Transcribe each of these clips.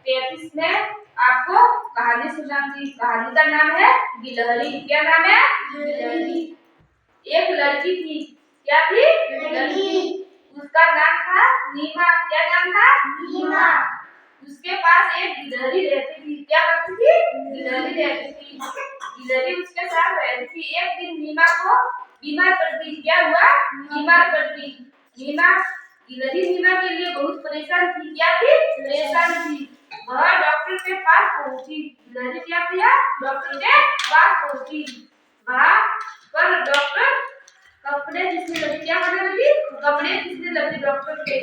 33 में आपको कहानी सुनाऊंगी। कहानी का नाम है गिलहरी। क्या नाम है? गिलहरी। एक लड़की थी। क्या थी? लड़की। उसका नाम था नीमा। क्या नाम था? नीमा। उसके पास एक गिलहरी रहती थी। क्या करती थी? गिलहरी रहती थी। गिलहरी उसके साथ रहती थी। एक दिन नीमा को बीमार पड़ गई। क्या हुआ? बीमार पड़ गई। नीमा गिलहरी नीमा के लिए बहुत परेशान थी। क्या थी? परेशान थी। वह डॉक्टर के पास पहुंची। गिलहरी क्या किया? डॉक्टर के पास पहुंची। वहां पर डॉक्टर कपड़े खींचने लगी। क्या करने लगी? कपड़े खींचने लगी डॉक्टर के।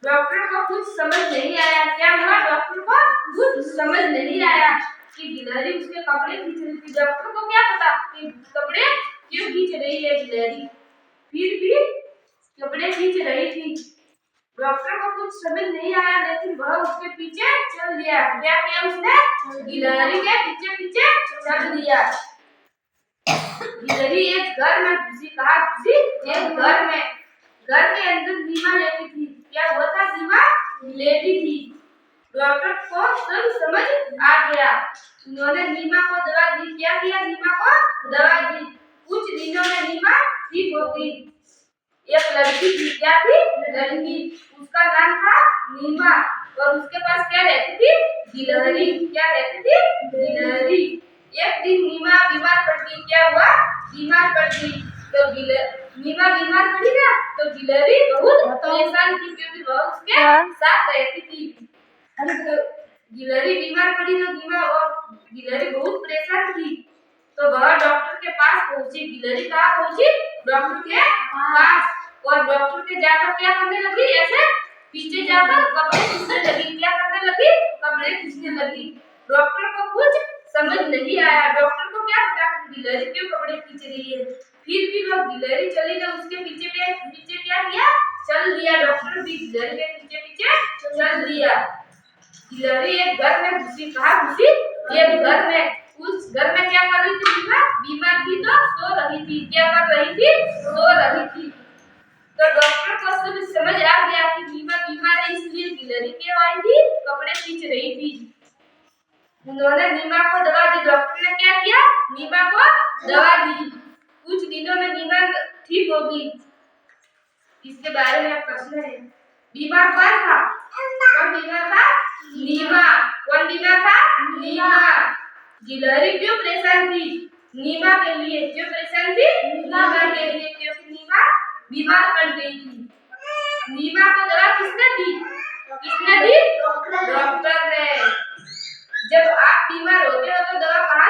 डॉक्टर को कुछ समझ नहीं आया। क्या हुआ? डॉक्टर को कुछ समझ नहीं आया कि गिलहरी उसके कपड़े खींच रही थी। डॉक्टर को क्या पता कि कपड़े क्यों खींच रही है गिलहरी। फिर भी कपड़े खींच रही थी। डॉक्टर को कुछ समझ नहीं आया, लेकिन वह उसके पीछे चल दिया। क्या किया उसने? गिलहरी के पीछे पीछे चल दिया। गिलहरी एक घर में घुसी। कहाँ घुसी? एक घर में। घर के अंदर नीमा लेटी थी। क्या हुआ था? नीमा लेटी थी। डॉक्टर को सब समझ आ गया। उन्होंने नीमा को दवा दी। क्या किया? नीमा को दवा दी। कुछ दिनों में नीमा ठीक हो गई। एक लड़की थी। क्या थी? लड़की। उसका नाम था नीमा और उसके पास क्या रहती थी? गिलहरी। क्या रहती थी? गिलहरी। एक दिन नीमा बीमार पड़ गई। क्या हुआ? बीमार पड़ गई। तो नीमा बीमार पड़ी ना, तो गिलहरी बहुत परेशान थी क्योंकि वह उसके साथ रहती थी। तो गिलहरी बीमार पड़ी तो नीमा और गिलहरी बहुत परेशान थी। तो वह डॉक्टर के पास पहुंची। गिलहरी कहाँ पहुंची? डॉक्टर के पास। और डॉक्टर के जाकर क्या करने लगी? ऐसे पीछे जाकर कपड़े खींचने लगी। क्या करने लगी? कपड़े खींचने लगी। डॉक्टर को कुछ समझ नहीं आया। डॉक्टर को क्या पता गिलहरी क्यों कपड़े खींच रही है। फिर भी वो गिलहरी चली गई। उसके पीछे क्या किया? चल दिया। डॉक्टर भी गिलहरी के पीछे पीछे चल दिया। गिलहरी एक घर में घुसी। कहाँ घुसी? एक घर में। उस घर में क्या कर रही थी? बीमार थी तो सो रही थी। क्या कर रही थी? सो रही थी। तो डॉक्टर को सब समझ आ गया कि नीमा बीमार है, इसलिए गिलहरी क्यों आई थी? कपड़े खींच रही थी। उन्होंने नीमा को दवा दी। डॉक्टर ने क्या किया? नीमा को दवा दी। कुछ दिनों में नीमा ठीक हो गई। इसके बारे में प्रश्न है। बीमार कौन था? कौन बीमार था? नीमा। कौन बीमार था? नीमा। गिलहरी क्यों परेशान थी? नीमा के लिए। क्यों परेशान थी? नीमा के लिए, क्योंकि नीमा बीमार पड़ गई थी। नीमा को दवा किसने दी? किसने दी? डॉक्टर ने। जब आप बीमार होते हो तो दवा कहाँ